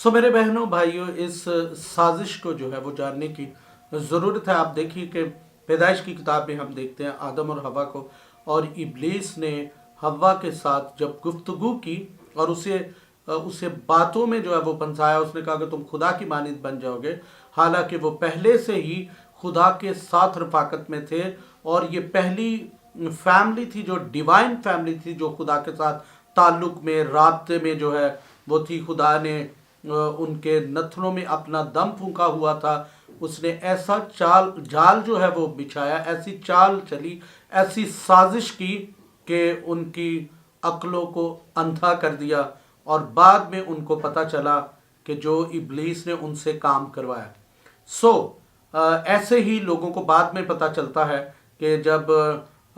सो मेरे बहनों भाइयों, इस साजिश को जो है वो जानने की ज़रूरत है। आप देखिए कि पैदाइश की किताब में हम देखते हैं आदम और हवा को, और इब्लीस ने हवा के साथ जब गुफ्तगू की और उसे बातों में जो है वो फंसाया। उसने कहा कि तुम खुदा की मानिंद बन जाओगे, हालांकि वो पहले से ही खुदा के साथ रफाकत में थे। और ये पहली फैमिली थी जो डिवाइन फैमिली थी, जो खुदा के साथ ताल्लुक में, राब्ते में जो है वो थी। खुदा ने उनके नथनों में अपना दम फूंका हुआ था। उसने ऐसा जाल जो है वो बिछाया, ऐसी चाल चली, ऐसी साजिश की कि उनकी अक्लों को अंधा कर दिया। और बाद में उनको पता चला कि जो इब्लीस ने उनसे काम करवाया। सो ऐसे ही लोगों को बाद में पता चलता है कि जब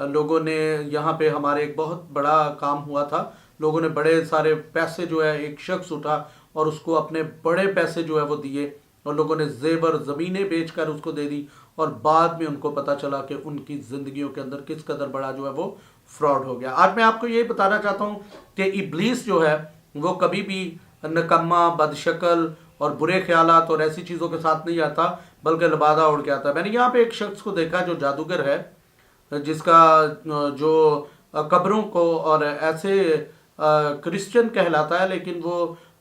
लोगों ने यहाँ पे हमारे एक बहुत बड़ा काम हुआ था। लोगों ने बड़े सारे पैसे जो है, एक शख्स उठा और उसको अपने बड़े पैसे जो है वो दिए, और लोगों ने जेवर ज़मीनें बेचकर उसको दे दी। और बाद में उनको पता चला कि उनकी ज़िंदगियों के अंदर किस कदर बड़ा जो है वो फ्रॉड हो गया। आज मैं आपको ये बताना चाहता हूँ कि इब्लीस जो है वो कभी भी नकम्मा, बदशक्ल और बुरे ख्यालात और ऐसी चीज़ों के साथ नहीं आता, बल्कि लबादा उड़ के आता है। मैंने यहाँ पे एक शख्स को देखा जो जादूगर है, जिसका जो कब्रों को और ऐसे क्रिश्चियन कहलाता है, लेकिन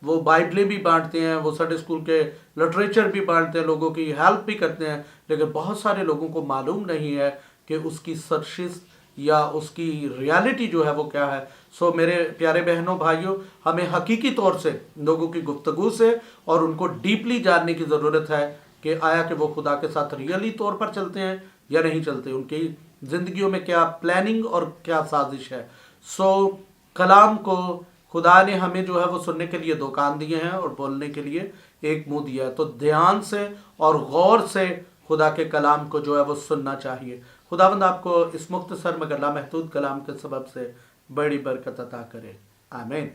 वो बाइबलें भी बांटते हैं, वो संडे स्कूल के लिटरेचर भी बांटते हैं, लोगों की हेल्प भी करते हैं। लेकिन बहुत सारे लोगों को मालूम नहीं है कि उसकी सरशिस या उसकी रियलिटी जो है वो क्या है। सो मेरे प्यारे बहनों भाइयों, हमें हकीकी तौर से लोगों की गुफ्तगू से और उनको डीपली जानने की ज़रूरत है कि आया कि वो खुदा के साथ रियली तौर पर चलते हैं या नहीं चलते, उनकी ज़िंदगियों में क्या प्लानिंग और क्या साजिश है। सो कलाम को खुदा ने हमें जो है वो सुनने के लिए दो कान दिए हैं और बोलने के लिए एक मुंह दिया है। तो ध्यान से और गौर से खुदा के कलाम को जो है वो सुनना चाहिए। खुदावंद आपको इस मुख्तसर मगर लामहदूद कलाम के सबब से बड़ी बरकत अता करे। आमीन।